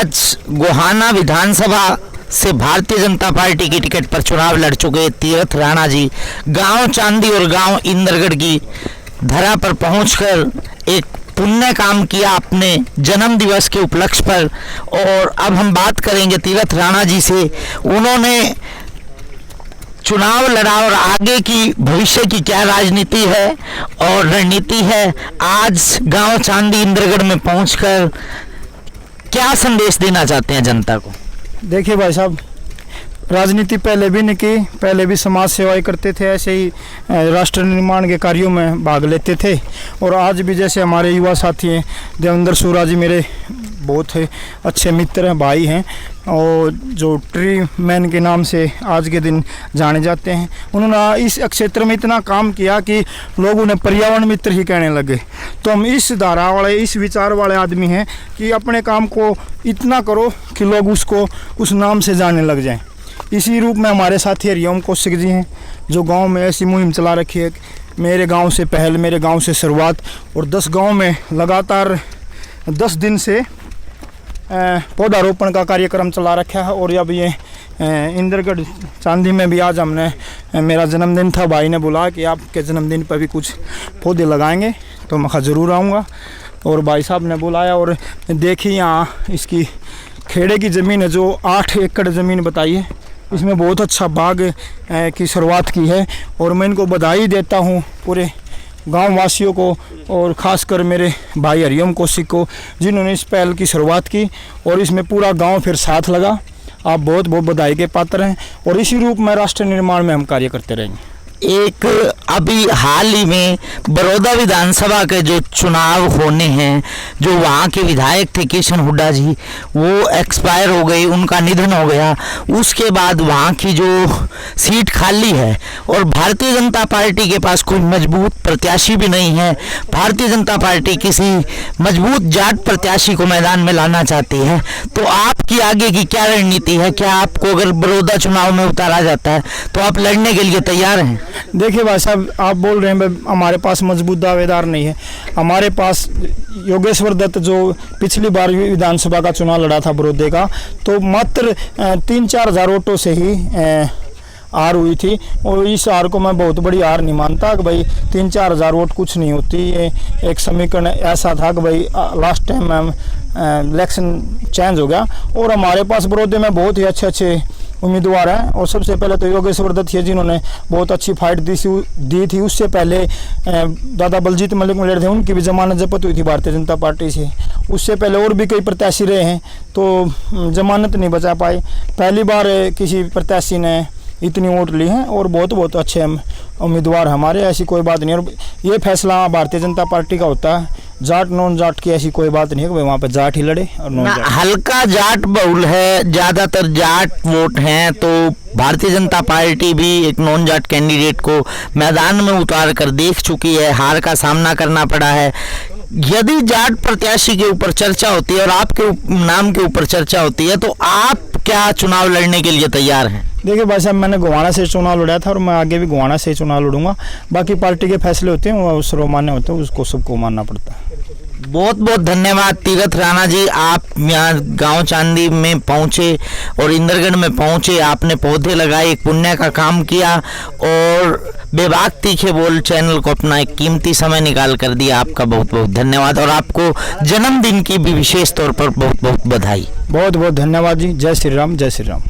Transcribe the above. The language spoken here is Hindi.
आज गोहाना विधानसभा से भारतीय जनता पार्टी की टिकट पर चुनाव लड़ चुके तीरथ राणा जी गांव चांदी और गांव इंद्रगढ़ की धरा पर पहुंचकर एक पुण्य काम किया अपने जन्म दिवस के उपलक्ष्य पर। और अब हम बात करेंगे तीरथ राणा जी से। उन्होंने चुनाव लड़ा और आगे की भविष्य की क्या राजनीति है और रणनीति है, आज गांव चांदी इंद्रगढ़ में पहुंचकर क्या संदेश देना चाहते हैं जनता को। देखिए भाई साहब, राजनीति पहले भी नहीं की, पहले भी समाज सेवाएं करते थे, ऐसे ही राष्ट्र निर्माण के कार्यों में भाग लेते थे। और आज भी जैसे हमारे युवा साथी हैं देवेंद्र सूरा जी, मेरे बहुत अच्छे मित्र हैं, भाई हैं, और जो ट्री मैन के नाम से आज के दिन जाने जाते हैं। उन्होंने इस क्षेत्र में इतना काम किया कि लोग उन्हें पर्यावरण मित्र ही कहने लगे। तो हम इस धारा वाले, इस विचार वाले आदमी हैं कि अपने काम को इतना करो कि लोग उसको उस नाम से जानने लग जाएं। इसी रूप में हमारे साथी हरिओम कौशिक जी हैं, जो गांव में ऐसी मुहिम चला रखी है, मेरे गांव से पहल, मेरे गांव से शुरुआत, और 10 गांव में लगातार 10 दिन से पौधारोपण का कार्यक्रम चला रखा है। और अब ये इंद्रगढ़ चांदी में भी आज हमने, मेरा जन्मदिन था, भाई ने बुलाया कि आपके जन्मदिन पर भी कुछ पौधे लगाएंगे, तो मैं ज़रूर आऊँगा। और भाई साहब ने बुलाया और देखिए यहाँ इसकी खेड़े की ज़मीन है, जो 8 एकड़ ज़मीन बताई है, इसमें बहुत अच्छा बाग की शुरुआत की है। और मैं इनको बधाई देता हूँ पूरे गांव वासियों को, और ख़ासकर मेरे भाई हरिओम कौशिक को, जिन्होंने इस पहल की शुरुआत की और इसमें पूरा गांव फिर साथ लगा। आप बहुत बहुत बधाई के पात्र हैं और इसी रूप में राष्ट्र निर्माण में हम कार्य करते रहेंगे। एक अभी हाल ही में बड़ौदा विधानसभा के जो चुनाव होने हैं, जो वहाँ के विधायक थे किशन हुड्डा जी, वो एक्सपायर हो गई, उनका निधन हो गया। उसके बाद वहाँ की जो सीट खाली है और भारतीय जनता पार्टी के पास कोई मजबूत प्रत्याशी भी नहीं है। भारतीय जनता पार्टी किसी मजबूत जाट प्रत्याशी को मैदान में लाना चाहती है, तो आपकी आगे की क्या रणनीति है? क्या आपको अगर बड़ौदा चुनाव में उतारा जाता है तो आप लड़ने के लिए तैयार हैं? देखिए भाई साहब, आप बोल रहे हैं हमारे पास मजबूत दावेदार नहीं है। हमारे पास योगेश्वर दत्त, जो पिछली बार विधानसभा का चुनाव लड़ा था बड़ौदे का, तो मात्र 3-4 हज़ार वोटों से ही हार हुई थी। और इस हार को मैं बहुत बड़ी हार नहीं मानता कि भाई 3-4 हज़ार वोट कुछ नहीं होती। ये एक समीकरण ऐसा था कि भाई लास्ट टाइम इलेक्शन चेंज हो गया और हमारे पास बड़ौदे में बहुत ही अच्छे उम्मीदवार हैं। और सबसे पहले तो योगेश्वर दत्त है, जिन्होंने बहुत अच्छी फाइट दी थी। उससे पहले दादा बलजीत मलिक में लड़े थे, उनकी भी जमानत जब्त हुई थी भारतीय जनता पार्टी से। उससे पहले और भी कई प्रत्याशी रहे हैं, तो जमानत नहीं बचा पाए। पहली बार किसी प्रत्याशी ने इतनी वोट ली है और बहुत अच्छे उम्मीदवार हमारे, ऐसी कोई बात नहीं। और ये फैसला भारतीय जनता पार्टी का होता है, जाट नॉन जाट की ऐसी कोई बात नहीं है कि वहाँ पे जाट ही लड़े और नॉन जाट। हल्का जाट बहुल है, ज़्यादातर जाट वोट हैं, तो भारतीय जनता पार्टी भी एक नॉन जाट कैंडिडेट को मैदान में उतार कर देख चुकी है, हार का सामना करना पड़ा है। यदि जाट प्रत्याशी के ऊपर चर्चा होती है और आपके नाम के ऊपर चर्चा होती है, तो आप क्या चुनाव लड़ने के लिए तैयार हैं? देखिए भाई साहब, मैंने गोहाना से चुनाव लड़ा था और मैं आगे भी गोहाना से चुनाव लड़ूंगा। बाकी पार्टी के फैसले होते हैं वो सर्वमान्य होते हैं, उसको सबको मानना पड़ता है। बहुत बहुत धन्यवाद तीरथ राणा जी, आप यहाँ गांव चांदी में पहुँचे और इंद्रगढ़ में पहुँचे, आपने पौधे लगाए, एक पुण्य का काम किया और बेबाक तीखे बोल चैनल को अपना एक कीमती समय निकाल कर दिया। आपका बहुत बहुत धन्यवाद और आपको जन्मदिन की भी विशेष तौर पर बहुत बहुत बधाई। बहुत बहुत धन्यवाद जी। जय श्री राम, जय श्री राम।